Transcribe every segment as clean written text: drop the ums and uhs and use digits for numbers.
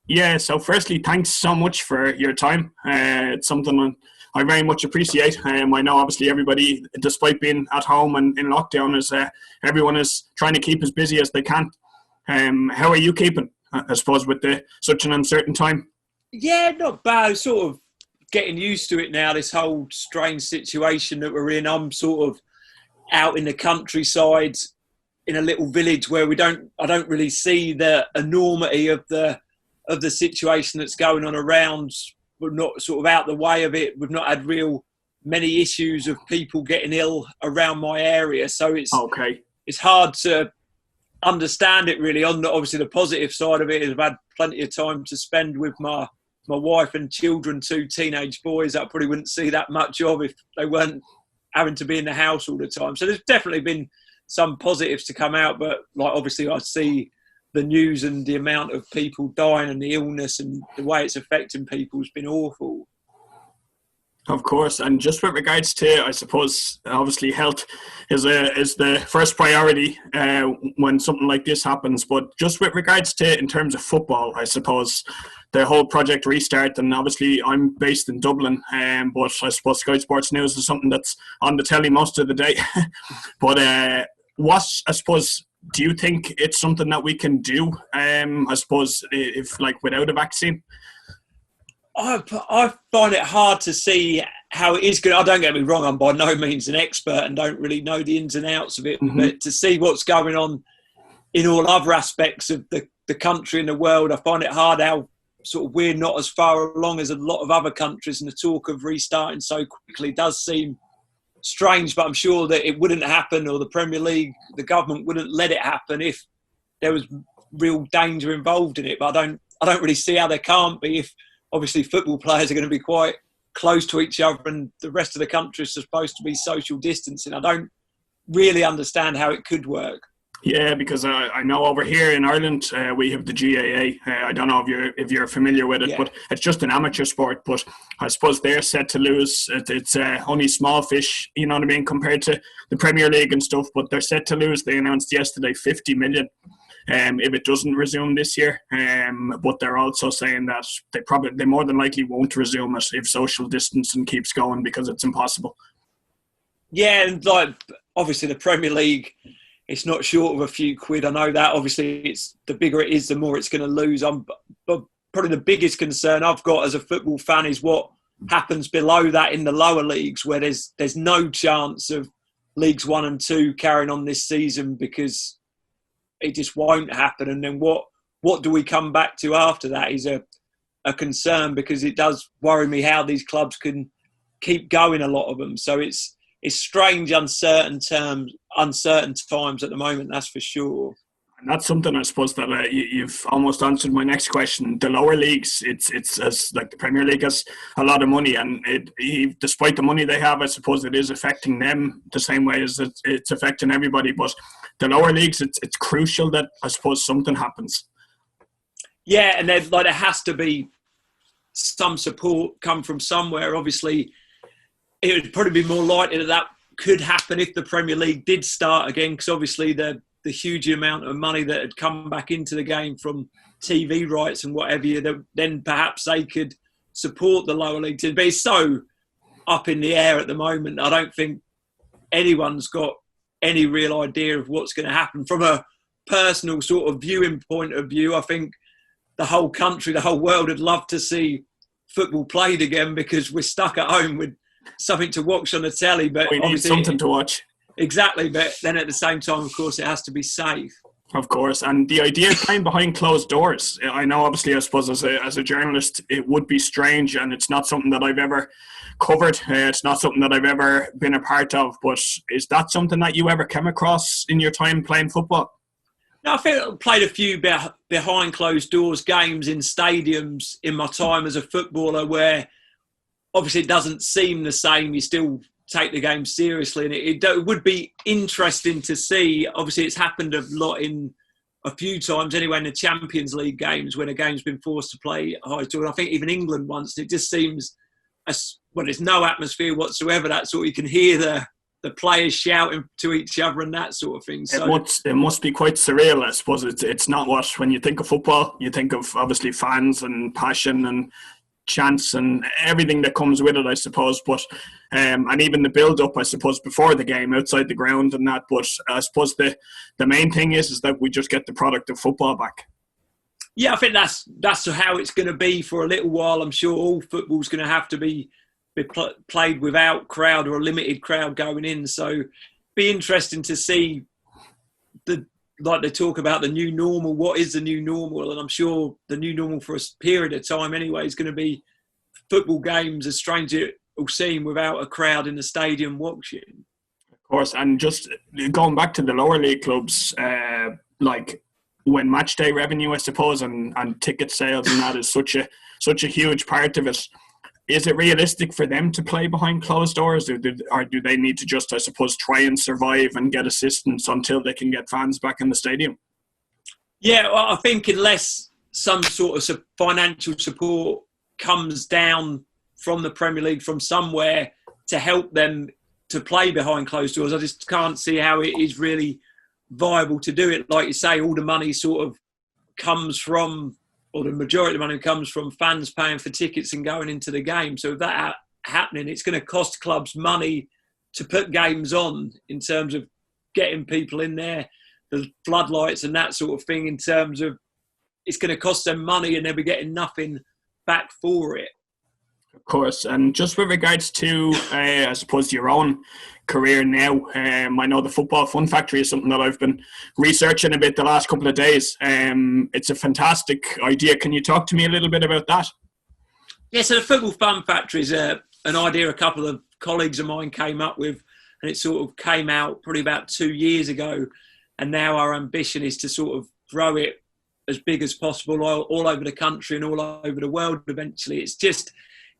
Yeah, so firstly, thanks so much for your time. It's something I very much appreciate. I know obviously everybody, despite being at home and in lockdown, everyone is trying to keep as busy as they can. How are you keeping, I suppose, with such an uncertain time? Yeah, not bad. Sort of getting used to it now, this whole strange situation that we're in. I'm sort of out in the countryside in a little village where I don't really see the enormity of the situation that's going on around. We're not sort of out the way of it. We've not had many issues of people getting ill around my area. So it's hard to understand it really. Obviously the positive side of it is I've had plenty of time to spend with my wife and children, 2 teenage boys that I probably wouldn't see that much of if they weren't having to be in the house all the time. So there's definitely been some positives to come out, but like obviously I see the news and the amount of people dying and the illness and the way it's affecting people has been awful. Of course, and just with regards to, I suppose, obviously health is the first priority when something like this happens. But just with regards to, in terms of football, I suppose, the whole Project Restart, and obviously I'm based in Dublin, but I suppose Sky Sports News is something that's on the telly most of the day. But I suppose, do you think it's something that we can do, I suppose, if like without a vaccine? I find it hard to see how it is going. I don't get me wrong, I'm by no means an expert and don't really know the ins and outs of it. Mm-hmm. But to see what's going on in all other aspects of the country and the world, I find it hard how sort of we're not as far along as a lot of other countries, and the talk of restarting so quickly does seem strange. But I'm sure that it wouldn't happen, or the Premier League, the government wouldn't let it happen if there was real danger involved in it. But I don't really see how there can't be if obviously football players are going to be quite close to each other and the rest of the country is supposed to be social distancing. I don't really understand how it could work. Yeah, because I know over here in Ireland we have the GAA. I don't know if you're familiar with it, but it's just an amateur sport. But I suppose they're set to lose. It's only small fish, you know what I mean, compared to the Premier League and stuff. But they're set to lose. They announced yesterday 50 million. If it doesn't resume this year, but they're also saying that they more than likely won't resume it if social distancing keeps going, because it's impossible. Yeah, and like obviously the Premier League, it's not short of a few quid. I know that. Obviously, it's the bigger it is, the more it's going to lose. But probably the biggest concern I've got as a football fan is what happens below that in the lower leagues, where there's no chance of Leagues 1 and 2 carrying on this season because it just won't happen. And then what do we come back to after that is a concern, because it does worry me how these clubs can keep going, a lot of them. So it's strange, uncertain times at the moment, that's for sure. And that's something, I suppose, that you've almost answered my next question. The lower leagues, it's as like the Premier League has a lot of money, and despite the money they have, I suppose it is affecting them the same way as it's affecting everybody. But the lower leagues, it's crucial that, I suppose, something happens. Yeah, and there has to be some support come from somewhere. Obviously, it would probably be more likely that could happen if the Premier League did start again, because obviously the huge amount of money that had come back into the game from TV rights and whatever, then perhaps they could support the lower leagues. But it's so up in the air at the moment. I don't think anyone's got any real idea of what's going to happen. From a personal sort of viewing point of view, I think the whole country, the whole world would love to see football played again, because we're stuck at home with something to watch on the telly. But we need something to watch. Exactly, but then at the same time, of course, it has to be safe. Of course, and the idea of playing behind closed doors, I know, obviously, I suppose as a journalist, it would be strange, and it's not something that I've ever covered. It's not something that I've ever been a part of, but is that something that you ever came across in your time playing football? No, I think I played a few behind closed doors games in stadiums in my time as a footballer, where obviously it doesn't seem the same. You still take the game seriously, and it would be interesting to see. Obviously, it's happened a few times anyway in the Champions League games when a game's been forced to play high score. I think even England once. It just seems there's no atmosphere whatsoever. That's all. You can hear the players shouting to each other and that sort of thing. So it must be quite surreal, I suppose. It's not what, when you think of football, you think of obviously fans and passion and chants and everything that comes with it, I suppose. But and even the build-up, I suppose, before the game, outside the ground and that. But I suppose the main thing is that we just get the product of football back. Yeah, I think that's how it's going to be for a little while. I'm sure all football's going to have to be played without crowd or a limited crowd going in. So be interesting to see like they talk about the new normal. What is the new normal? And I'm sure the new normal for a period of time anyway is going to be football games, as strange as it will seem, without a crowd in the stadium watching. Of course, and just going back to the lower league clubs, like when match day revenue, I suppose, and ticket sales and that is such a huge part of it. Is it realistic for them to play behind closed doors, or do they need to just, I suppose, try and survive and get assistance until they can get fans back in the stadium? Yeah, well, I think unless some sort of financial support comes down from the Premier League from somewhere to help them to play behind closed doors, I just can't see how it is really viable to do it. Like you say, all the money sort of comes from, or the majority of the money comes from fans paying for tickets and going into the game. So if that happening, it's going to cost clubs money to put games on in terms of getting people in there, the floodlights and that sort of thing, in terms of it's going to cost them money and they'll be getting nothing back for it. Of course. And just with regards to, I suppose, your own career now, I know the Football Fun Factory is something that I've been researching a bit the last couple of days. It's a fantastic idea. Can you talk to me a little bit about that? Yeah, so the Football Fun Factory is an idea a couple of colleagues of mine came up with, and it sort of came out probably about 2 years ago. And now our ambition is to sort of grow it as big as possible all over the country and all over the world eventually.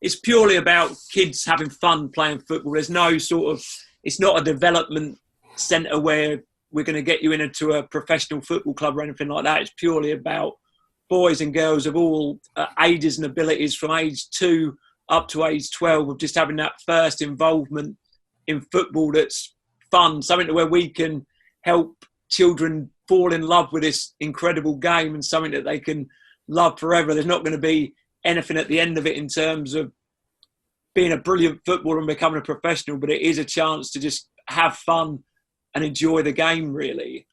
It's purely about kids having fun playing football. There's no sort of, it's not a development centre where we're going to get you into a professional football club or anything like that. It's purely about boys and girls of all ages and abilities, from age 2 up to age 12, of just having that first involvement in football that's fun, something where we can help children fall in love with this incredible game and something that they can love forever. There's not going to be anything at the end of it in terms of being a brilliant footballer and becoming a professional, but it is a chance to just have fun and enjoy the game, really.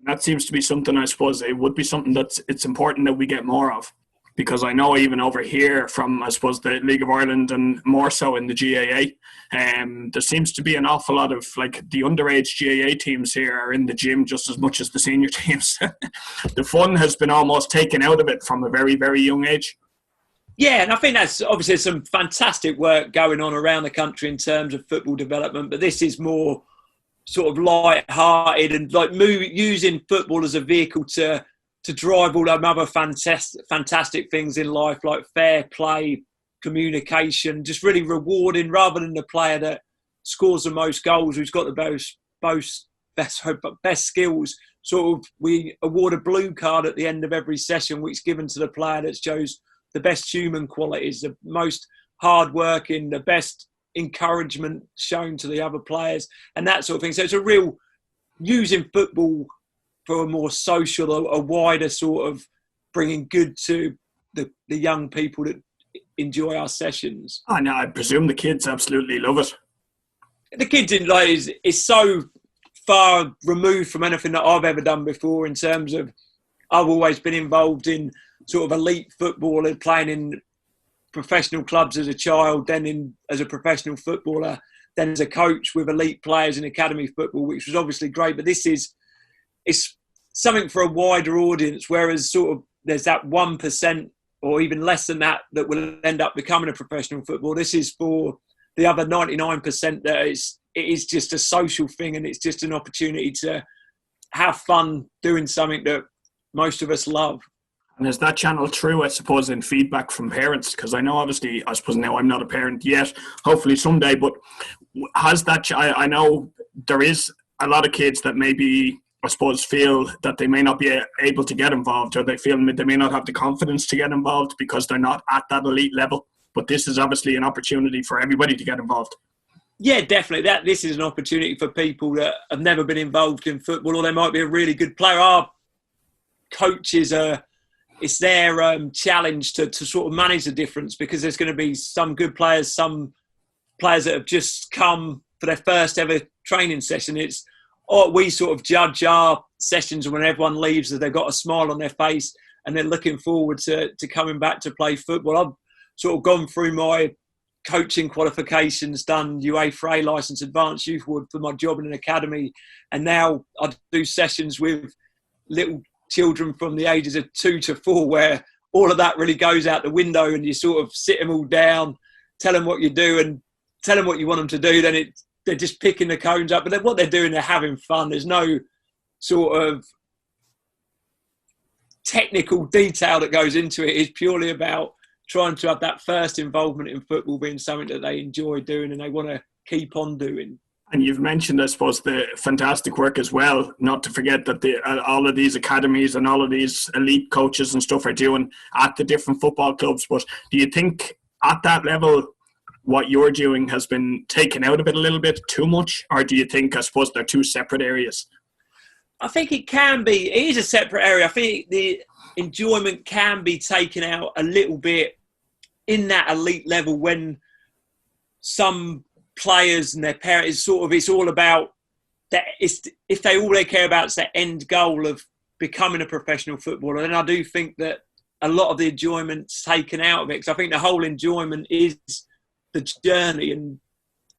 That seems to be something, I suppose, it would be something it's important that we get more of, because I know even over here from, I suppose, the League of Ireland and more so in the GAA, there seems to be an awful lot of, like, the underage GAA teams here are in the gym just as much as the senior teams. The fun has been almost taken out of it from a very, very young age. Yeah, and I think that's obviously some fantastic work going on around the country in terms of football development, but this is more sort of light-hearted and like using football as a vehicle to drive all them other fantastic things in life, like fair play, communication, just really rewarding, rather than the player that scores the most goals, who's got the best skills. Sort of, we award a blue card at the end of every session, which is given to the player that shows the best human qualities, the most hard-working, the best encouragement shown to the other players, and that sort of thing. So it's a real using football for a more social, a wider sort of bringing good to the young people that enjoy our sessions. Oh, no, I presume the kids absolutely love it. The kids in like is so far removed from anything that I've ever done before, in terms of I've always been involved in sort of elite football and playing in professional clubs as a child, then as a professional footballer, then as a coach with elite players in academy football, which was obviously great. But it's something for a wider audience, whereas sort of there's that 1% or even less than that will end up becoming a professional football. This is for the other 99% that it is just a social thing, and it's just an opportunity to have fun doing something that most of us love. And is that channel true, I suppose, in feedback from parents? Because I know, obviously, I suppose now I'm not a parent yet, hopefully someday, but has that, I know there is a lot of kids that maybe, I suppose, feel that they may not be able to get involved, or they feel they may not have the confidence to get involved because they're not at that elite level. But this is obviously an opportunity for everybody to get involved. Yeah, definitely. This is an opportunity for people that have never been involved in football, or they might be a really good player. Our coaches it's their challenge to sort of manage the difference, because there's going to be some good players, some players that have just come for their first ever training session. We sort of judge our sessions when everyone leaves that they've got a smile on their face and they're looking forward to coming back to play football. I've sort of gone through my coaching qualifications, done UEFA licence, advanced youth ward for my job in an academy, and now I do sessions with little children from the ages of 2 to 4, where all of that really goes out the window, and you sort of sit them all down, tell them what you do and tell them what you want them to do. Then they're just picking the cones up, but then what they're doing, they're having fun. There's no sort of technical detail that goes into it. It's purely about trying to have that first involvement in football being something that they enjoy doing and they want to keep on doing. And you've mentioned, I suppose, the fantastic work as well, not to forget that all of these academies and all of these elite coaches and stuff are doing at the different football clubs. But do you think at that level what you're doing has been taken out of it a little bit too much? Or do you think, I suppose, they're two separate areas? I think it can be. It is a separate area. I think the enjoyment can be taken out a little bit in that elite level when some players and their parents, it's all about that. If all they care about is the end goal of becoming a professional footballer, then I do think that a lot of the enjoyment's taken out of it. Because I think the whole enjoyment is the journey and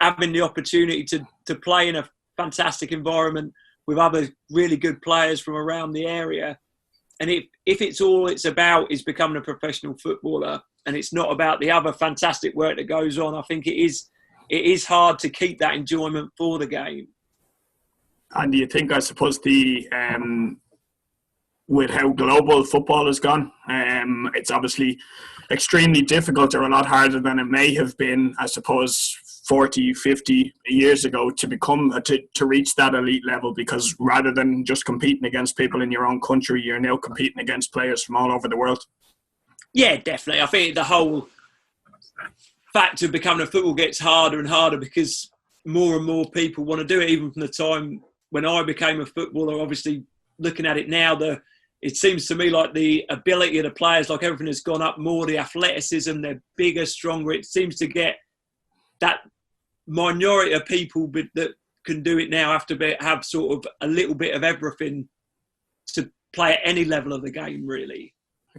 having the opportunity to play in a fantastic environment with other really good players from around the area. And if it's about is becoming a professional footballer, and it's not about the other fantastic work that goes on, I think it is hard to keep that enjoyment for the game. And do you think, I suppose, with how global football has gone, it's obviously extremely difficult, or a lot harder than it may have been, I suppose, 40, 50 years ago to reach that elite level, because rather than just competing against people in your own country, you're now competing against players from all over the world. Yeah, definitely. I think the whole fact of becoming a football gets harder and harder because more and more people want to do it. Even from the time when I became a footballer, obviously looking at it now, it seems to me like the ability of the players, like everything has gone up more, the athleticism, they're bigger, stronger. It seems to get that minority of people that can do it now have to have sort of a little bit of everything to play at any level of the game, really.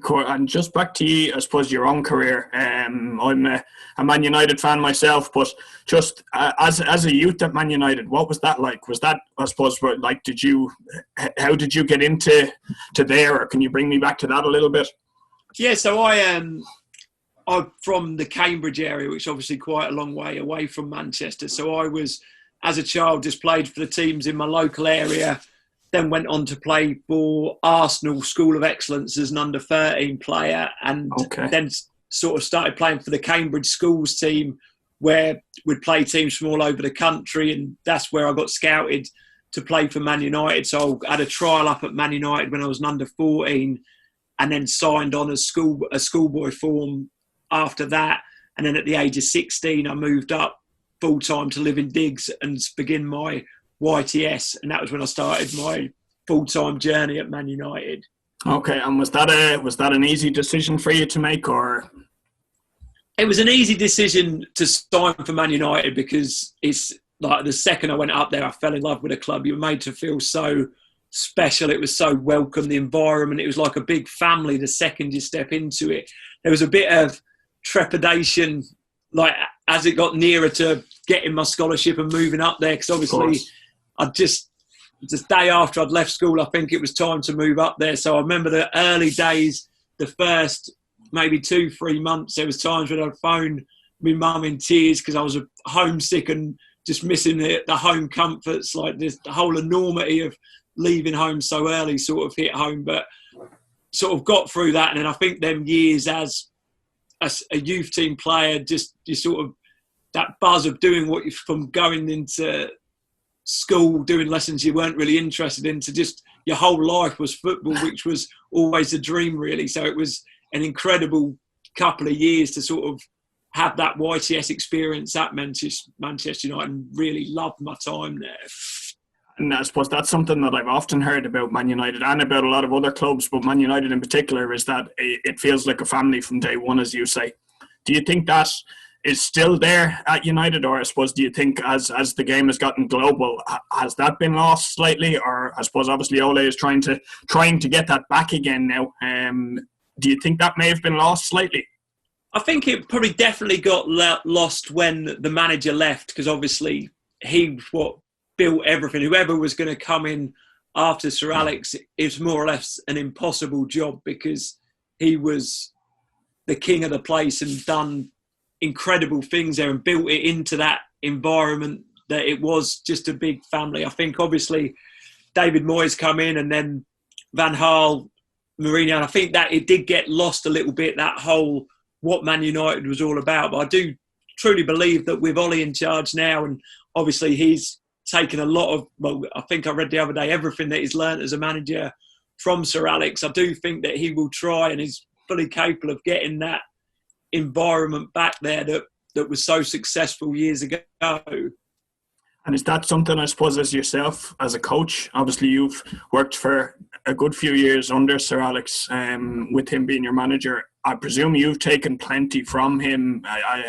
And just back to you, I suppose, your own career. I'm a Man United fan myself, but just as a youth at Man United, what was that like? Was that, I suppose, like, how did you get into there? Or can you bring me back to that a little bit? Yeah, so I'm from the Cambridge area, which is obviously quite a long way away from Manchester. So I was, as a child, just played for the teams in my local area, then went on to play for Arsenal School of Excellence as an under-13 player, and then sort of started playing for the Cambridge schools team, where we'd play teams from all over the country, and that's where I got scouted to play for Man United. So I had a trial up at Man United when I was an under-14, and then signed on as a schoolboy form after that. And then at the age of 16, I moved up full-time to live in Diggs and begin my YTS, and that was when I started my full-time journey at Man United. Okay, and was that an easy decision for you to make, or? It was an easy decision to sign for Man United because it's like the second I went up there, I fell in love with the club. You were made to feel so special. It was so welcome, the environment. It was like a big family the second you step into it. There was a bit of trepidation, like as it got nearer to getting my scholarship and moving up there, because obviously the day after I'd left school, I think it was time to move up there. So I remember the early days, the first maybe 2-3 months, there was times when I'd phone my mum in tears because I was homesick and just missing the home comforts, like this, the whole enormity of leaving home so early sort of hit home. But sort of got through that, and then I think them years as a youth team player, just you sort of that buzz of doing what you, from going into school, doing lessons you weren't really interested in, to just your whole life was football, which was always a dream, really. So it was an incredible couple of years to sort of have that YTS experience at Manchester United and really loved my time there. And I suppose that's something that I've often heard about Man United and about a lot of other clubs, but Man United in particular, is that it feels like a family from day one, as you say. Do you think that is still there at United, or I suppose do you think as the game has gotten global, has that been lost slightly? Or I suppose obviously Ole is trying to get that back again now. Do you think that may have been lost slightly? I think it probably definitely got lost when the manager left, because obviously he built everything. Whoever was going to come in after Sir Alex, is more or less an impossible job, because he was the king of the place and done incredible things there and built it into that environment that it was just a big family. I think obviously David Moyes come in, and then Van Gaal, Mourinho, and I think that it did get lost a little bit, that whole what Man United was all about. But I do truly believe that with Ole in charge now, and obviously he's taken a lot of, well, I think I read the other day, everything that he's learned as a manager from Sir Alex. I do think that he will try, and is fully capable of getting that environment back there that was so successful years ago. And is that something, I suppose, as yourself, as a coach, obviously you've worked for a good few years under Sir Alex, with him being your manager. I presume you've taken plenty from him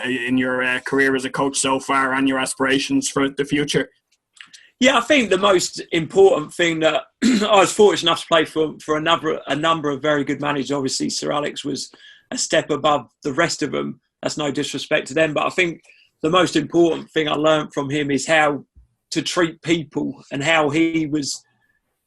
in your career as a coach so far, and your aspirations for the future. Yeah, I think the most important thing that I was fortunate enough to play for a number of very good managers. Obviously, Sir Alex was a step above the rest of them. That's no disrespect to them. But I think the most important thing I learned from him is how to treat people, and how he was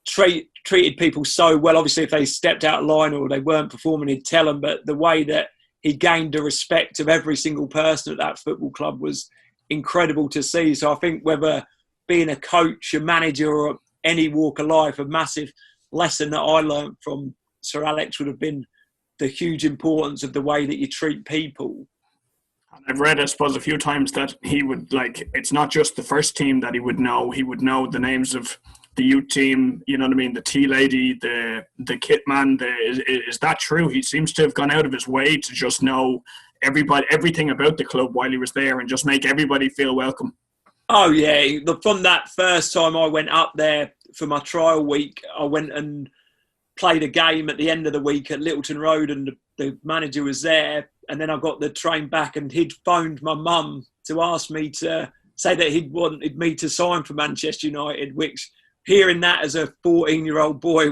treated people so well. Obviously, if they stepped out of line or they weren't performing, he'd tell them. But the way that he gained the respect of every single person at that football club was incredible to see. So I think whether being a coach, a manager, or any walk of life, a massive lesson that I learned from Sir Alex would have been the huge importance of the way that you treat people. I've read, I suppose, a few times that he would, it's not just the first team that he would know the names of the youth team, you know what I mean, the tea lady, the kit man. Is that true? He seems to have gone out of his way to just know everything about the club while he was there, and just make everybody feel welcome. Oh, yeah. From that first time I went up there for my trial week, I went and played a game at the end of the week at Littleton Road, and the manager was there. And then I got the train back, and he'd phoned my mum to ask me to say that he'd wanted me to sign for Manchester United, which, hearing that as a 14-year-old boy,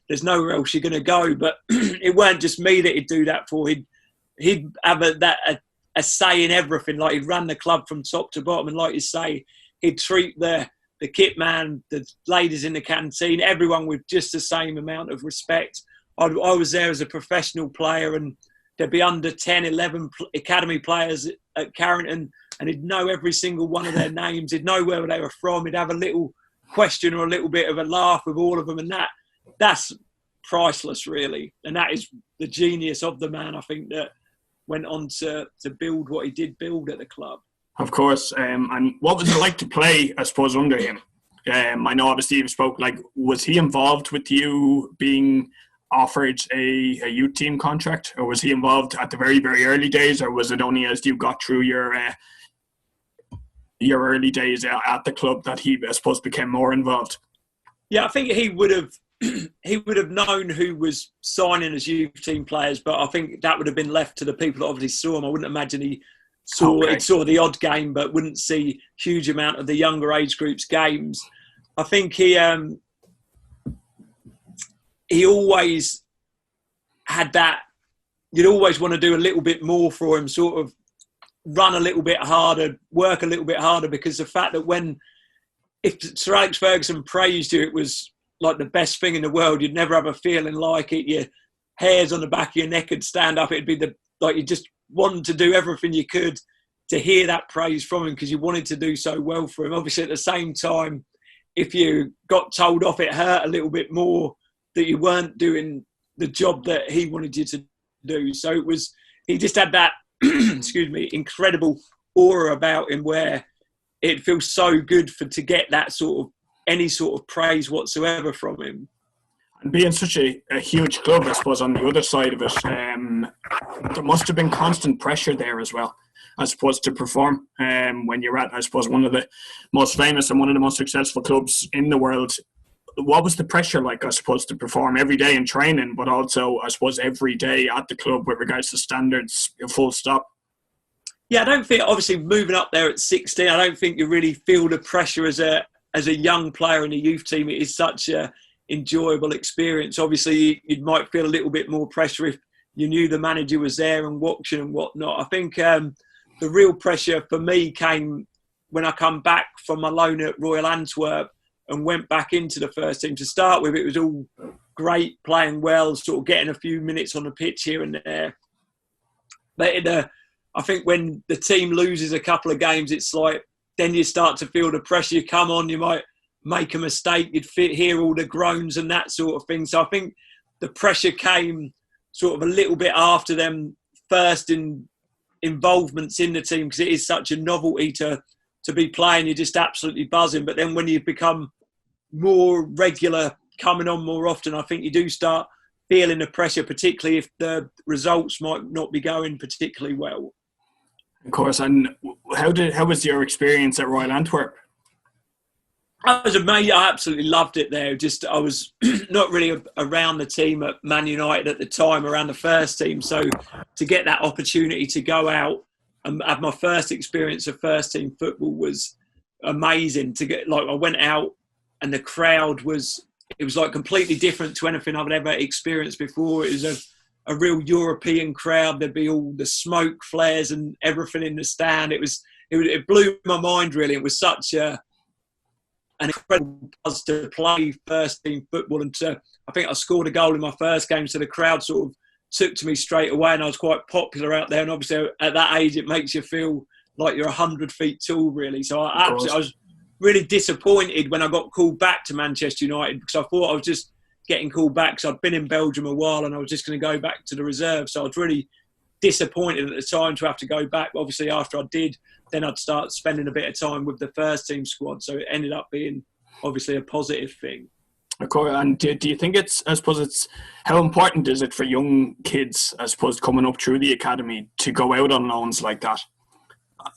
there's nowhere else you're going to go. But it weren't just me that he'd do that for. He'd have a say in everything. Like, he'd run the club from top to bottom, and like you say, he'd treat the kit man, the ladies in the canteen, everyone with just the same amount of respect. I was there as a professional player, and there'd be under 10, 11 academy players at Carrington, and he'd know every single one of their names. He'd know where they were from. He'd have a little question or a little bit of a laugh with all of them, and that's priceless, really. And that is the genius of the man, I think, that went on to build what he did build at the club. Of course. And what was it like to play, I suppose, under him? I know obviously you spoke, was he involved with you being offered a youth team contract, or was he involved at the very, very early days, or was it only as you got through your early days at the club that he, I suppose, became more involved? Yeah, I think he would have known who was signing as youth team players, but I think that would have been left to the people that obviously saw him. I wouldn't imagine he saw the odd game, but wouldn't see huge amount of the younger age groups games. I think he always had that. You'd always want to do a little bit more for him, sort of run a little bit harder, work a little bit harder, because the fact that if Sir Alex Ferguson praised you, it was like the best thing in the world. You'd never have a feeling like it. Your hairs on the back of your neck would stand up. It'd be you just wanted to do everything you could to hear that praise from him, because you wanted to do so well for him. Obviously, at the same time, if you got told off, it hurt a little bit more that you weren't doing the job that he wanted you to do. So he just had that, incredible aura about him, where it feels so good to get that any sort of praise whatsoever from him. And being such a huge club, I suppose, on the other side of it, there must have been constant pressure there as well. I suppose, to perform when you're at, I suppose, one of the most famous and one of the most successful clubs in the world. What was the pressure like, I suppose, to perform every day in training, but also, I suppose, every day at the club with regards to standards, full stop? Yeah, I don't think, obviously, moving up there at 16, I don't think you really feel the pressure as a young player in a youth team. It is such a enjoyable experience. Obviously, you might feel a little bit more pressure if you knew the manager was there and watching and whatnot. I think the real pressure for me came when I come back from my loan at Royal Antwerp and went back into the first team. To start with, it was all great, playing well, sort of getting a few minutes on the pitch here and there. But I think when the team loses a couple of games, it's like then you start to feel the pressure. You come on, you might make a mistake, you'd hear all the groans and that sort of thing. So I think the pressure came sort of a little bit after them first involvements in the team, because it is such a novelty to be playing. You're just absolutely buzzing. But then when you become more regular, coming on more often, I think you do start feeling the pressure, particularly if the results might not be going particularly well. Of course. And how was your experience at Royal Antwerp? I was amazed. I absolutely loved it there. Just I was not really around the team at Man United at the time, around the first team. So to get that opportunity to go out and have my first experience of first team football was amazing. To get, like, I went out and the crowd was like completely different to anything I've ever experienced before. It was a real European crowd. There'd be all the smoke flares and everything in the stand. It blew my mind, really. It was such an incredible buzz to play first team football. And I think I scored a goal in my first game, so the crowd sort of took to me straight away, and I was quite popular out there. And obviously at that age, it makes you feel like you're 100 feet tall, really. So I was really disappointed when I got called back to Manchester United, because I thought I was just getting called back because I'd been in Belgium a while and I was just going to go back to the reserve. So I was really disappointed at the time to have to go back. Obviously, after I did, then I'd start spending a bit of time with the first team squad. So it ended up being obviously a positive thing. Of course. And do you think how important is it for young kids, I suppose, coming up through the academy to go out on loans like that?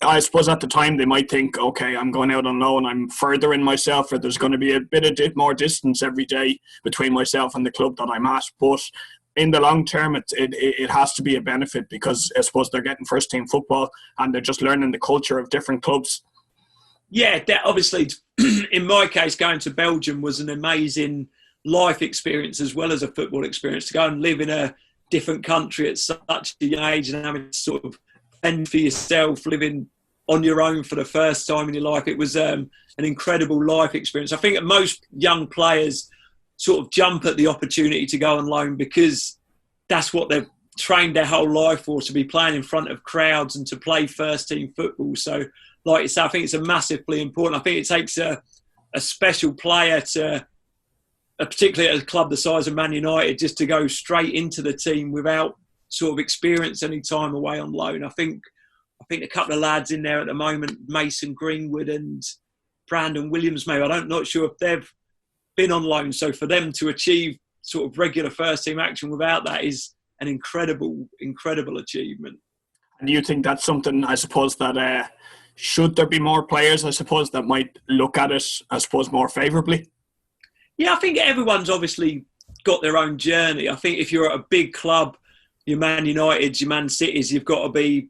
I suppose at the time they might think, okay, I'm going out on loan, I'm furthering myself, or there's going to be a bit more distance every day between myself and the club that I'm at. But in the long term, it has to be a benefit, because I suppose they're getting first team football and they're just learning the culture of different clubs. Yeah, that obviously, in my case, going to Belgium was an amazing life experience as well as a football experience. To go and live in a different country at such a young age and having to sort of fend for yourself, living on your own for the first time in your life, it was an incredible life experience. I think that most young players sort of jump at the opportunity to go on loan because that's what they've trained their whole life for, to be playing in front of crowds and to play first team football. So, like you say, I think it's massively important. I think it takes a special player to, particularly at a club the size of Man United, just to go straight into the team without sort of experience any time away on loan. I think a couple of lads in there at the moment, Mason Greenwood and Brandon Williams, maybe, I'm not sure if they've been on loan. So for them to achieve sort of regular first team action without that is an incredible achievement. And you think that's something, I suppose, that should there be more players, I suppose, that might look at it, I suppose, more favourably? Yeah, I think everyone's obviously got their own journey. I think if you're at a big club, your Man United, your Man Cities, you've got to be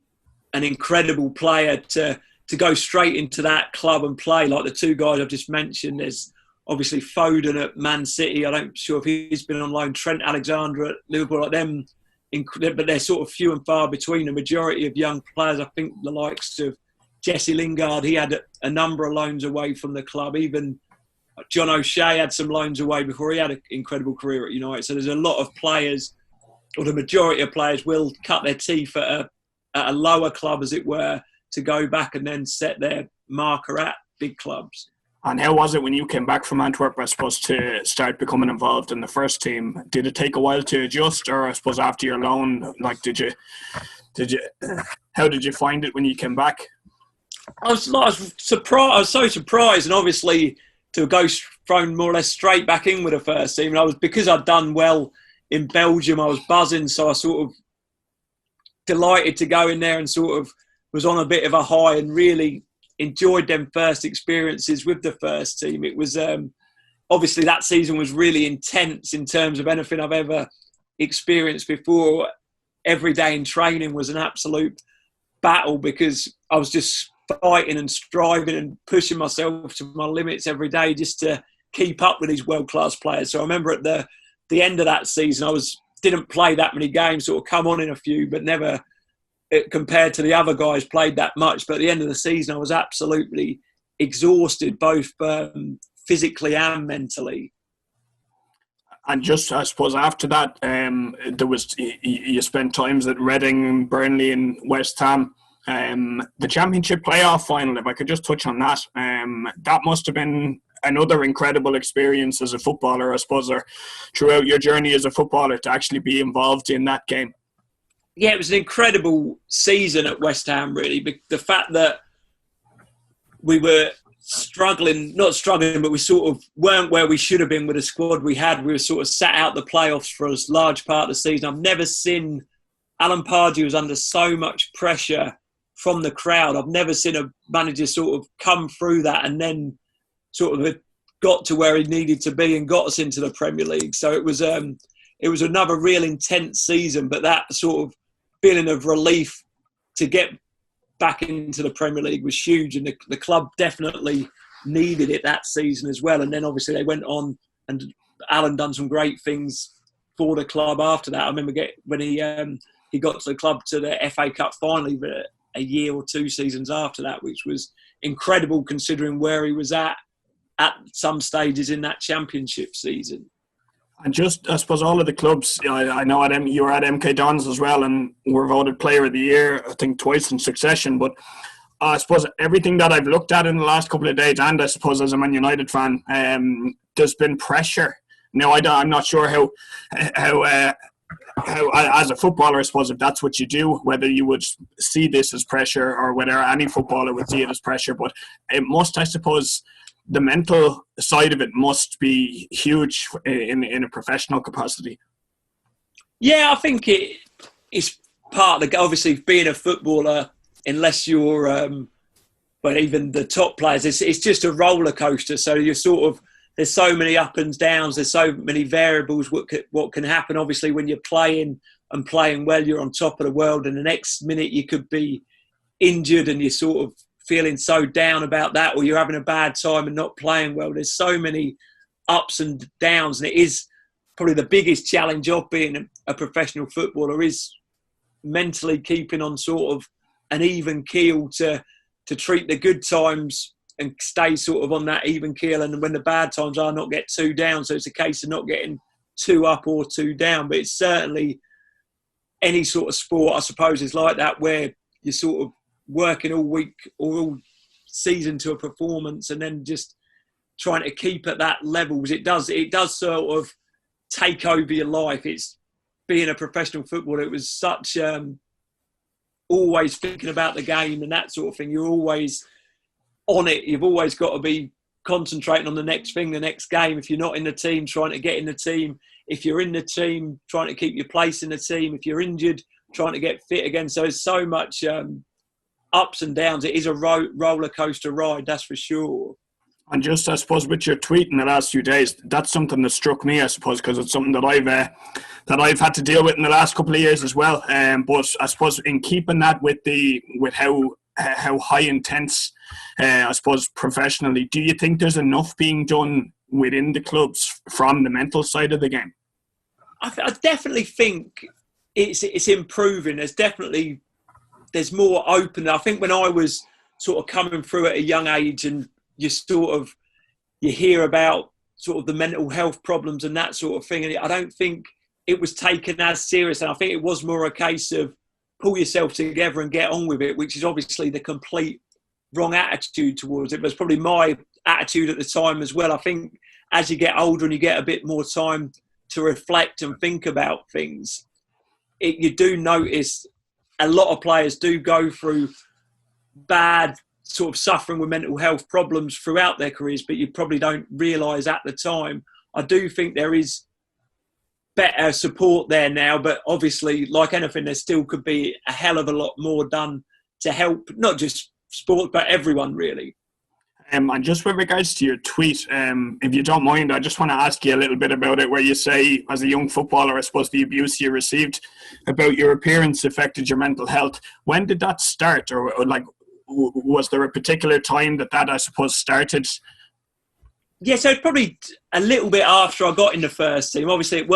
an incredible player to go straight into that club and play. Like the two guys I've just mentioned, there's obviously Foden at Man City. I don't sure if he's been on loan. Trent Alexander at Liverpool, like them, but they're sort of few and far between. The majority of young players, I think the likes of Jesse Lingard, he had a number of loans away from the club. Even John O'Shea had some loans away before he had an incredible career at United. So there's a lot of players, or the majority of players, will cut their teeth at a lower club, as it were, to go back and then set their marker at big clubs. And how was it when you came back from Antwerp, I suppose, to start becoming involved in the first team? Did it take a while to adjust, or I suppose after your loan, like, how did you find it when you came back? I was surprised. I was so surprised, and obviously to go thrown more or less straight back in with the first team. And because I'd done well in Belgium, I was buzzing. So I sort of delighted to go in there and sort of was on a bit of a high and really enjoyed them first experiences with the first team. It was obviously that season was really intense in terms of anything I've ever experienced before. Every day in training was an absolute battle because I was just fighting and striving and pushing myself to my limits every day just to keep up with these world-class players. So I remember at the end of that season, didn't play that many games, sort of come on in a few, but never compared to the other guys played that much. But at the end of the season, I was absolutely exhausted, both physically and mentally. And just, I suppose, after that, you spent times at Reading, Burnley, and West Ham. The Championship playoff final, if I could just touch on that, that must have been another incredible experience as a footballer, I suppose, or throughout your journey as a footballer to actually be involved in that game. Yeah, it was an incredible season at West Ham, really. The fact that we were not struggling, but we sort of weren't where we should have been with the squad we had. We were sort of sat out the playoffs for a large part of the season. I've never seen Alan Pardew was under so much pressure from the crowd. I've never seen a manager sort of come through that and then sort of got to where he needed to be and got us into the Premier League. So it was another real intense season, but that sort of feeling of relief to get back into the Premier League was huge, and the club definitely needed it that season as well. And then obviously they went on, and Alan done some great things for the club after that. I remember when he got to the club to the FA Cup final a year or two seasons after that, which was incredible considering where he was at some stages in that Championship season. And just, I suppose, all of the clubs, I know you were at MK Dons as well and were voted Player of the Year, I think, twice in succession. But I suppose everything that I've looked at in the last couple of days, and I suppose as a Man United fan, there's been pressure. Now, I'm not sure how as a footballer, I suppose, if that's what you do, whether you would see this as pressure or whether any footballer would see it as pressure. But it must, I suppose, the mental side of it must be huge in a professional capacity. Yeah, I think it's part of obviously being a footballer, unless you're, but even the top players, it's just a roller coaster. So you're sort of, there's so many up and downs, there's so many variables what can happen. Obviously, when you're playing and playing well, you're on top of the world, and the next minute you could be injured and you're sort of feeling so down about that, or you're having a bad time and not playing well. There's so many ups and downs, and it is probably the biggest challenge of being a professional footballer is mentally keeping on sort of an even keel to treat the good times and stay sort of on that even keel, and when the bad times are, not get too down. So it's a case of not getting too up or too down. But it's certainly any sort of sport, I suppose, is like that, where you're sort of working all week or all season to a performance and then just trying to keep at that level. Because it does sort of take over your life. It's being a professional footballer. It was such always thinking about the game and that sort of thing. You're always on it. You've always got to be concentrating on the next thing, the next game. If you're not in the team, trying to get in the team. If you're in the team, trying to keep your place in the team. If you're injured, trying to get fit again. So there's so much ups and downs. It is a roller coaster ride, that's for sure. And just, I suppose, with your tweet in the last few days, that's something that struck me, I suppose, because it's something that I've had to deal with in the last couple of years as well. But I suppose in keeping that with how high intense, I suppose, professionally, do you think there's enough being done within the clubs from the mental side of the game? I definitely think it's improving. There's more open. I think when I was sort of coming through at a young age, and you hear about sort of the mental health problems and that sort of thing, and I don't think it was taken as serious. And I think it was more a case of pull yourself together and get on with it, which is obviously the complete wrong attitude towards it. But it's probably my attitude at the time as well. I think as you get older and you get a bit more time to reflect and think about things, you do notice a lot of players do go through bad sort of suffering with mental health problems throughout their careers, but you probably don't realise at the time. I do think there is better support there now, but obviously, like anything, there still could be a hell of a lot more done to help not just sport but everyone really. And just with regards to your tweet, if you don't mind, I just want to ask you a little bit about it, where you say, as a young footballer, I suppose the abuse you received about your appearance affected your mental health. When did that start? Or like, was there a particular time that I suppose, started? Yeah, so it's probably a little bit after I got in the first team. Obviously,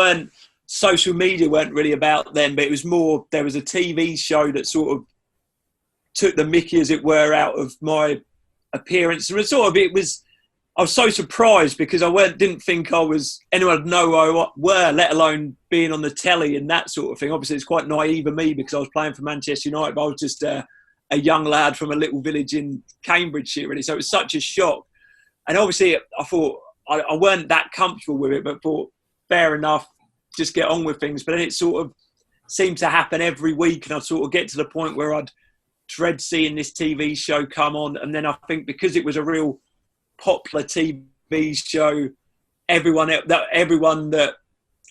social media weren't really about them, but it was more, there was a TV show that sort of took the mickey, as it were, out of my appearance. And I was so surprised because didn't think anyone would know who I were, let alone being on the telly and that sort of thing. Obviously, it's quite naive of me because I was playing for Manchester United, but I was just a young lad from a little village in Cambridgeshire, really. So it was such a shock. And obviously, I thought I weren't that comfortable with it, but thought, fair enough, just get on with things. But then it sort of seemed to happen every week, and I'd sort of get to the point where I'd dread seeing this TV show come on. And then I think because it was a real popular TV show, everyone that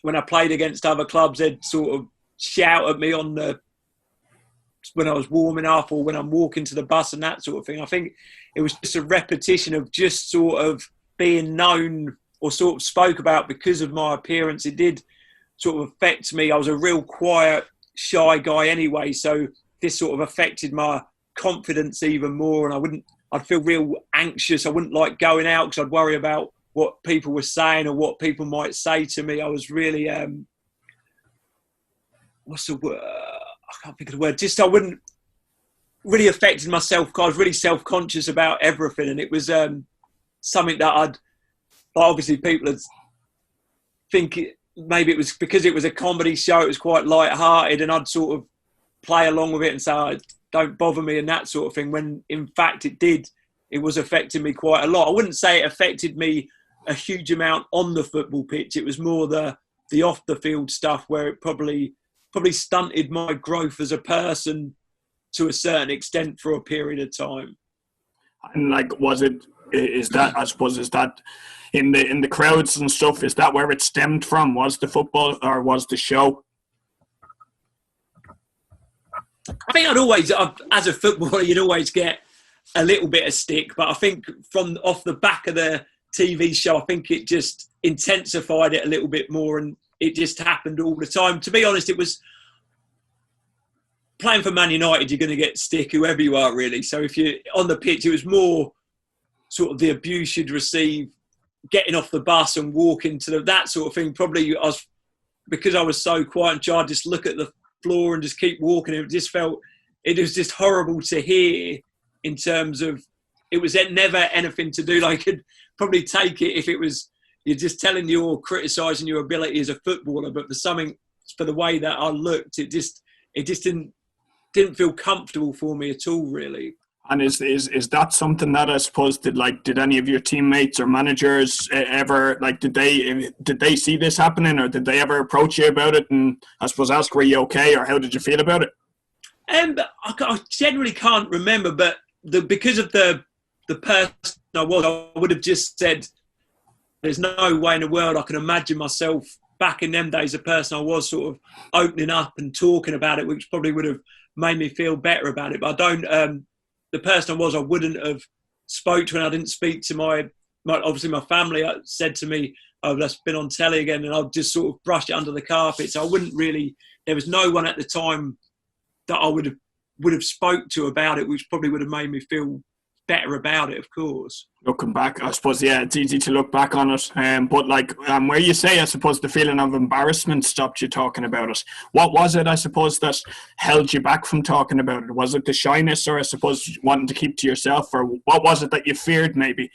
when I played against other clubs, they'd sort of shout at me when I was warming up or when I'm walking to the bus and that sort of thing. I think it was just a repetition of just sort of being known or sort of spoke about because of my appearance. It did sort of affect me. I was a real quiet, shy guy anyway, so this sort of affected my confidence even more, and I'd feel real anxious. I wouldn't like going out because I'd worry about what people were saying or what people might say to me. I was really, what's the word? I can't think of the word. Just I wouldn't really affected myself. I was really self-conscious about everything, and it was something that obviously people would think maybe it was because it was a comedy show. It was quite light-hearted, and I'd sort of play along with it and say, oh, don't bother me and that sort of thing, when in fact it was affecting me quite a lot. I wouldn't say it affected me a huge amount on the football pitch. It was more the off the field stuff where it probably stunted my growth as a person to a certain extent for a period of time. And like, is that in the crowds and stuff, is that where it stemmed from? Was the football or was the show? I think as a footballer, you'd always get a little bit of stick, but I think from off the back of the TV show, I think it just intensified it a little bit more, and it just happened all the time. To be honest, it was playing for Man United, you're going to get stick whoever you are, really. So if you're on the pitch, it was more sort of the abuse you'd receive getting off the bus and walking to that sort of thing. Probably because I was so quiet and shy, I'd just look at the floor and just keep walking. It was just horrible to hear, in terms of it was never anything to do. Like, I could probably take it if it was you're just criticising your ability as a footballer, but for the way that I looked, it just didn't feel comfortable for me at all, really. And is that something that I suppose did any of your teammates or managers ever, like, did they see this happening, or did they ever approach you about it and I suppose ask, were you okay, or how did you feel about it? I generally can't remember, but because of the person I was, I would have just said, there's no way in the world I can imagine myself back in them days, the person I was, sort of opening up and talking about it, which probably would have made me feel better about it. But I don't. The person I was, I wouldn't have spoke to, and I didn't speak to my family. Said to me, "Oh, that's been on telly again," and I'd just sort of brush it under the carpet. So I wouldn't really. There was no one at the time that I would have spoke to about it, which probably would have made me feel better about it, of course. Looking back, I suppose, yeah, it's easy to look back on it. But where you say, I suppose, the feeling of embarrassment stopped you talking about it. What was it, I suppose, that held you back from talking about it? Was it the shyness, or I suppose wanting to keep to yourself, or what was it that you feared maybe?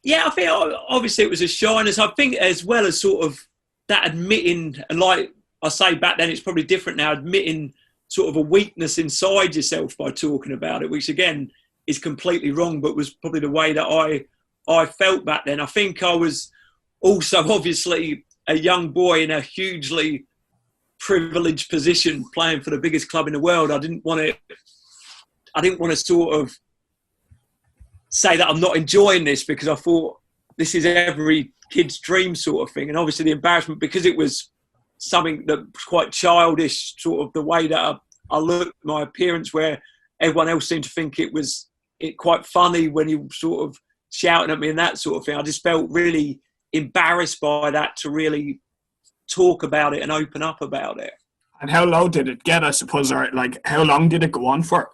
Yeah, I think obviously it was a shyness. I think as well as sort of that admitting, and like I say back then, it's probably different now, admitting sort of a weakness inside yourself by talking about it, which again is completely wrong, but was probably the way that I felt back then. I think I was also obviously a young boy in a hugely privileged position, playing for the biggest club in the world. I didn't want to sort of say that I'm not enjoying this, because I thought this is every kid's dream sort of thing. And obviously the embarrassment, because it was something that was quite childish, sort of the way that I looked, my appearance, where everyone else seemed to think it was quite funny when you sort of shouting at me and that sort of thing. I just felt really embarrassed by that to really talk about it and open up about it. And how low did it get, I suppose, or like how long did it go on for?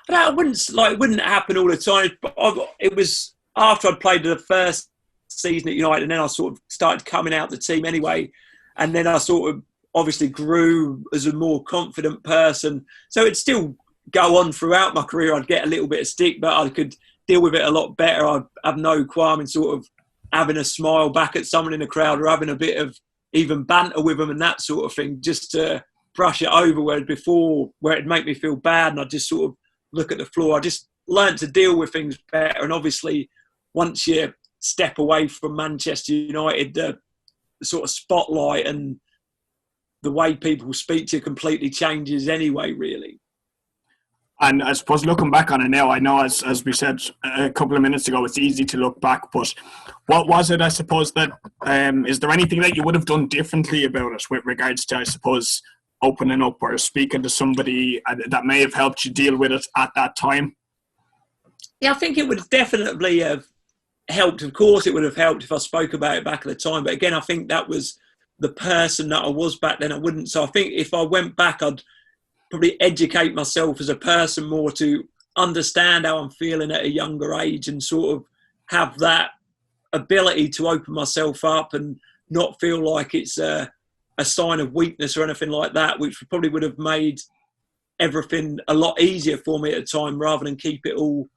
It wouldn't happen all the time. But it was after I'd played the first season at United, and then I sort of started coming out the team anyway. And then I sort of obviously grew as a more confident person. So it'd still go on throughout my career. I'd get a little bit of stick, but I could deal with it a lot better. I'd have no qualm in sort of having a smile back at someone in the crowd or having a bit of even banter with them and that sort of thing, just to brush it over, where before, where it'd make me feel bad and I'd just sort of look at the floor. I just learned to deal with things better. And obviously, once you step away from Manchester United, the sort of spotlight and the way people speak to you completely changes anyway, really. And I suppose looking back on it now, I know as we said a couple of minutes ago, it's easy to look back, but what was it, I suppose, that is there anything that you would have done differently about it with regards to, I suppose, opening up or speaking to somebody that may have helped you deal with it at that time? Yeah, I think it would definitely have helped. Of course, it would have helped if I spoke about it back at the time. But again, I think that was the person that I was back then. I wouldn't. So I think if I went back, I'd probably educate myself as a person more to understand how I'm feeling at a younger age and sort of have that ability to open myself up and not feel like it's a sign of weakness or anything like that, which probably would have made everything a lot easier for me at the time rather than keep it all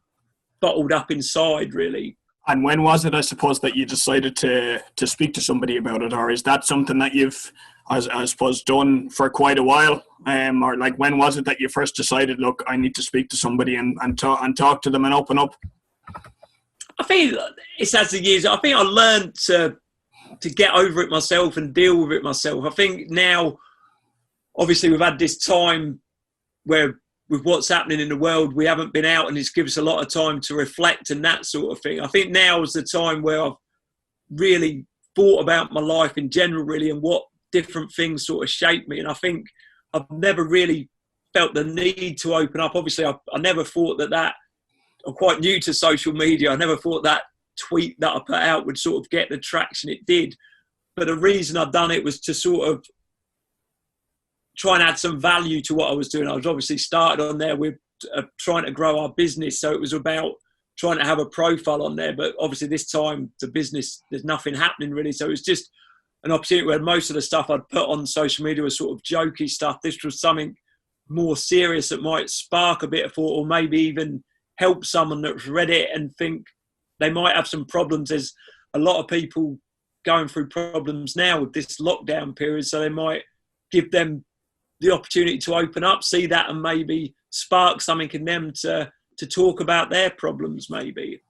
bottled up inside, really. And when was it, I suppose, that you decided to speak to somebody about it? Or is that something that you've, I suppose, done for quite a while? Or like, when was it that you first decided, look, I need to speak to somebody and talk to them and open up? I think it's as the years, I think I learned to get over it myself and deal with it myself. I think now, obviously, we've had this time where with what's happening in the world, we haven't been out, and it's given us a lot of time to reflect and that sort of thing. I think now is the time where I've really thought about my life in general, really, and what different things sort of shaped me. And I think I've never really felt the need to open up. Obviously, I never thought that I'm quite new to social media. I never thought that tweet that I put out would sort of get the traction it did. But the reason I've done it was to sort of try and add some value to what I was doing. I was obviously started on there with trying to grow our business. So it was about trying to have a profile on there. But obviously this time, the business, there's nothing happening really. So it was just an opportunity where most of the stuff I'd put on social media was sort of jokey stuff. This was something more serious that might spark a bit of thought, or maybe even help someone that's read it and think they might have some problems. There's a lot of people going through problems now with this lockdown period. So they might give them the opportunity to open up, see that, and maybe spark something in them to talk about their problems maybe.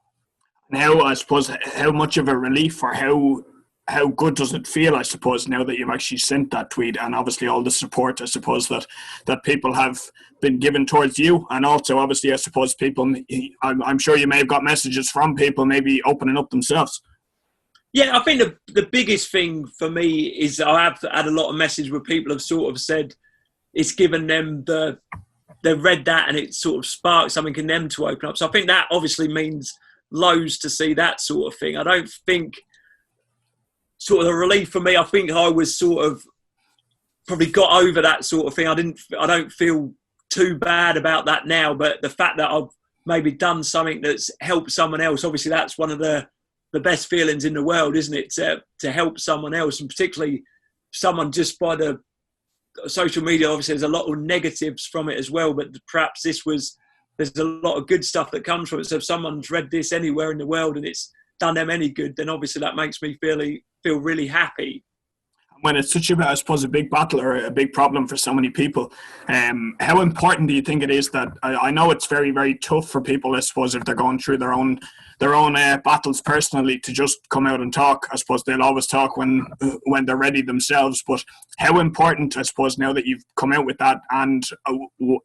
Now, I suppose, how much of a relief, or how good does it feel, I suppose, now that you've actually sent that tweet, and obviously all the support, I suppose, that people have been given towards you, and also obviously, I suppose, people, I'm sure you may have got messages from people maybe opening up themselves. Yeah, I think the biggest thing for me is I have had a lot of messages where people have sort of said it's given them they've read that and it sort of sparked something in them to open up. So I think that obviously means loads to see that sort of thing. I don't think sort of the relief for me, I think I was sort of probably got over that sort of thing. I don't feel too bad about that now, but the fact that I've maybe done something that's helped someone else, obviously that's one of the best feelings in the world, isn't it? To help someone else, and particularly someone just by the social media. Obviously there's a lot of negatives from it as well, but perhaps there's a lot of good stuff that comes from it. So if someone's read this anywhere in the world and it's done them any good, then obviously that makes me feel really happy. When it's such I suppose, a big battle or a big problem for so many people, how important do you think it is that, I know it's very, very tough for people, I suppose, if they're going through their own battles personally, to just come out and talk. I suppose they'll always talk when they're ready themselves, but how important, I suppose, now that you've come out with that, and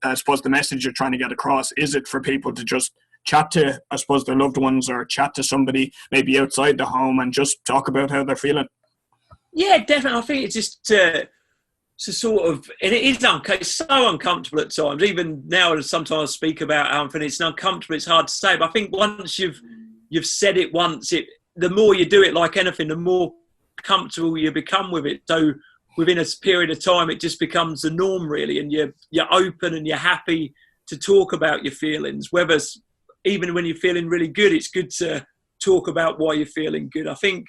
I suppose the message you're trying to get across, is it for people to just chat to, I suppose, their loved ones, or chat to somebody maybe outside the home and just talk about how they're feeling? Yeah, definitely. I think it's just to to sort of, and it is it's so uncomfortable at times. Even now, sometimes I speak about how it's uncomfortable. It's hard to say, but I think once you've said it once, the more you do it, like anything, the more comfortable you become with it. So within a period of time, it just becomes the norm, really, and you're open and you're happy to talk about your feelings. Whether even when you're feeling really good, it's good to talk about why you're feeling good. I think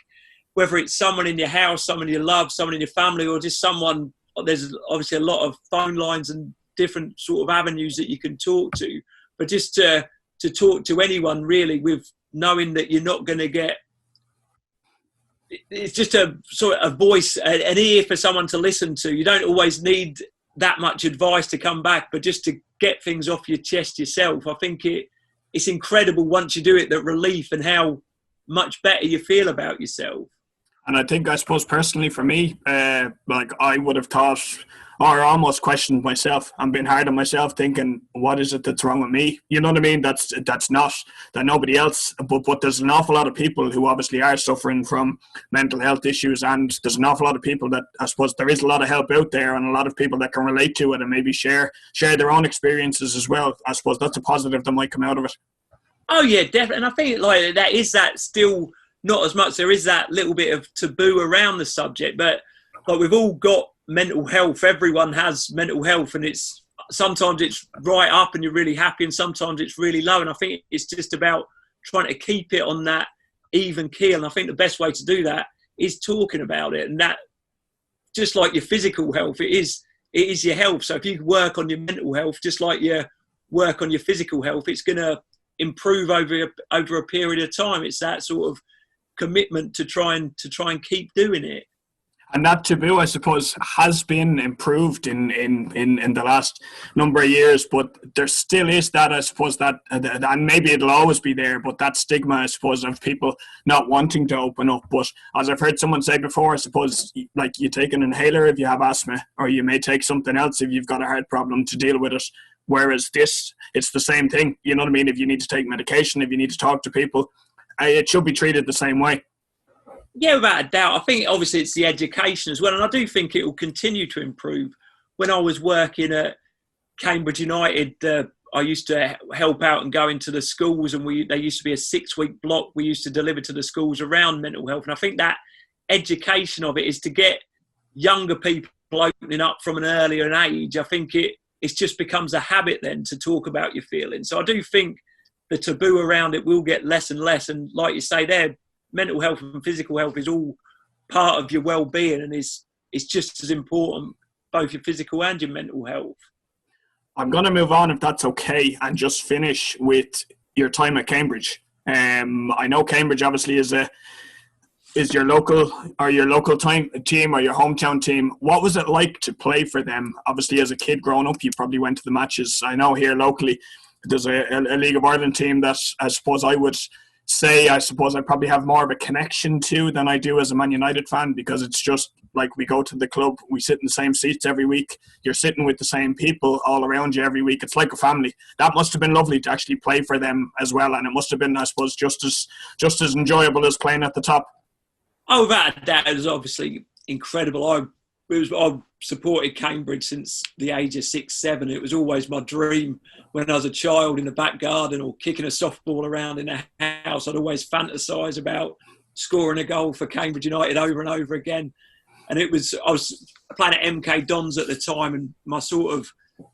whether it's someone in your house, someone you love, someone in your family, or just someone. There's obviously a lot of phone lines and different sort of avenues that you can talk to, but just to talk to anyone really, with knowing that you're not going to get, it's just a sort of a voice, an ear for someone to listen to. You don't always need that much advice to come back, but just to get things off your chest yourself. I think it's incredible once you do it, that relief and how much better you feel about yourself. And I suppose personally for me, like I would have thought or almost questioned myself and been hard on myself, thinking, what is it that's wrong with me? You know what I mean? That's not that nobody else, but there's an awful lot of people who obviously are suffering from mental health issues, and there's an awful lot of people that I suppose there is a lot of help out there, and a lot of people that can relate to it and maybe share their own experiences as well. I suppose that's a positive that might come out of it. Oh yeah, definitely. And I think like that still not as much. There is that little bit of taboo around the subject, but like we've all got mental health. Everyone has mental health, and sometimes it's right up and you're really happy, and sometimes it's really low. And I think it's just about trying to keep it on that even keel. And I think the best way to do that is talking about it. And that, just like your physical health, it is your health. So if you work on your mental health, just like you work on your physical health, it's going to improve over a period of time. It's that sort of commitment to try and keep doing it. And that taboo, I suppose, has been improved in the last number of years, but there still is that, I suppose, that, and maybe it'll always be there, but that stigma, I suppose, of people not wanting to open up. But as I've heard someone say before, I suppose, like you take an inhaler if you have asthma, or you may take something else if you've got a heart problem to deal with it. Whereas this, it's the same thing. You know what I mean? If you need to take medication, if you need to talk to people, it should be treated the same way. Yeah, without a doubt. I think obviously it's the education as well, and I do think it will continue to improve. When I was working at Cambridge United, I used to help out and go into the schools, and there used to be a 6-week block we used to deliver to the schools around mental health. And I think that education of it is to get younger people opening up from an earlier age. I think it just becomes a habit then to talk about your feelings. So I do think the taboo around it will get less and less. And like you say there, mental health and physical health is all part of your well-being, and it's just as important, both your physical and your mental health. I'm going to move on, if that's okay, and just finish with your time at Cambridge. I know Cambridge obviously is your local team or your hometown team. What was it like to play for them? Obviously, as a kid growing up, you probably went to the matches. I know here locally there's a League of Ireland team that I suppose I probably have more of a connection to than I do as a Man United fan, because it's just like we go to the club, we sit in the same seats every week, you're sitting with the same people all around you every week. It's like a family. That must have been lovely to actually play for them as well, and it must have been, I suppose, just as enjoyable as playing at the top. Oh, that is obviously incredible. I've supported Cambridge since the age of 6-7. It was always my dream when I was a child in the back garden or kicking a softball around in the house. I'd always fantasise about scoring a goal for Cambridge United over and over again. And I was playing at MK Dons at the time, and my sort of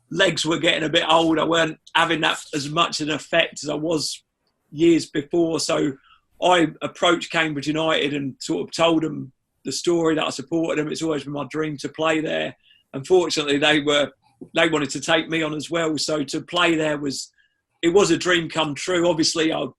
legs were getting a bit old. I weren't having that as much an effect as I was years before. So I approached Cambridge United and sort of told them the story that I supported them. It's always been my dream to play there. Unfortunately, they wanted to take me on as well. So to play there was a dream come true. Obviously, I'm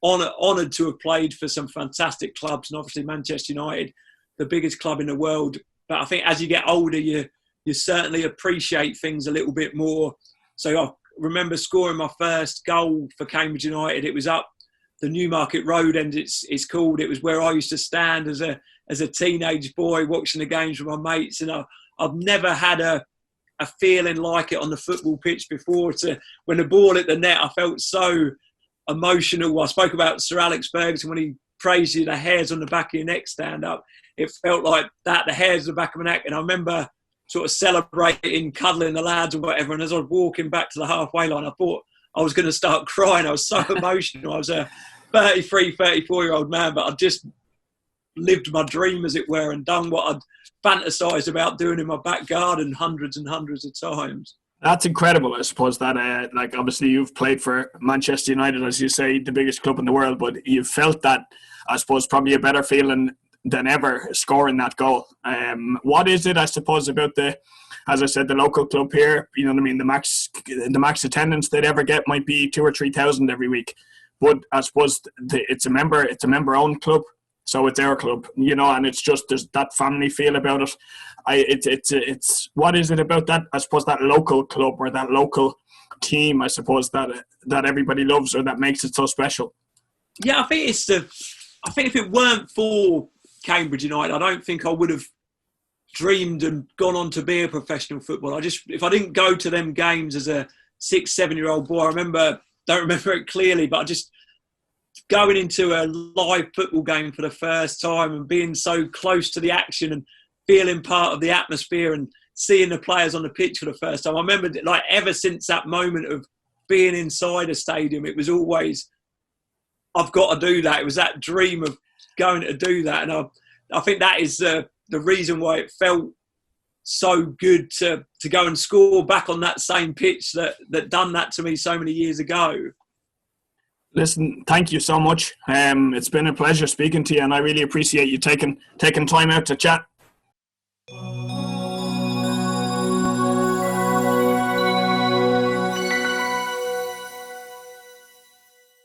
honoured to have played for some fantastic clubs, and obviously Manchester United, the biggest club in the world. But I think as you get older, you certainly appreciate things a little bit more. So I remember scoring my first goal for Cambridge United. It was up the Newmarket Road, and it's called. It was where I used to stand as a teenage boy watching the games with my mates, and I've never had a feeling like it on the football pitch before. When the ball hit the net, I felt so emotional. I spoke about Sir Alex Ferguson when he praised you, the hairs on the back of your neck stand up. It felt like that, the hairs on the back of my neck. And I remember sort of celebrating, cuddling the lads and whatever. And as I was walking back to the halfway line, I thought I was going to start crying. I was so emotional. I was a 33, 34-year-old man, but I'd just lived my dream, as it were, and done what I'd fantasised about doing in my back garden hundreds and hundreds of times. That's incredible, I suppose, that, like, obviously you've played for Manchester United, as you say, the biggest club in the world, but you've felt that, I suppose, probably a better feeling than ever scoring that goal. What is it, I suppose, about as I said, the local club here, you know what I mean, the max attendance they'd ever get might be 2,000 or 3,000 every week. But I suppose it's a member-owned club, so it's our club, you know, and it's just, there's that family feel about it. It's what is it about that, I suppose, that local club or that local team, I suppose, that everybody loves or that makes it so special? Yeah, I think if it weren't for Cambridge United, I don't think I would have dreamed and gone on to be a professional footballer. If I didn't go to them games as a 6, 7-year-old boy, don't remember it clearly, but I just going into a live football game for the first time and being so close to the action and feeling part of the atmosphere and seeing the players on the pitch for the first time. I remember, like, ever since that moment of being inside a stadium, it was always, I've got to do that. It was that dream of going to do that. And I think that is the reason why it felt so good to go and score back on that same pitch that done that to me so many years ago. Listen, thank you so much. It's been a pleasure speaking to you, and I really appreciate you taking time out to chat.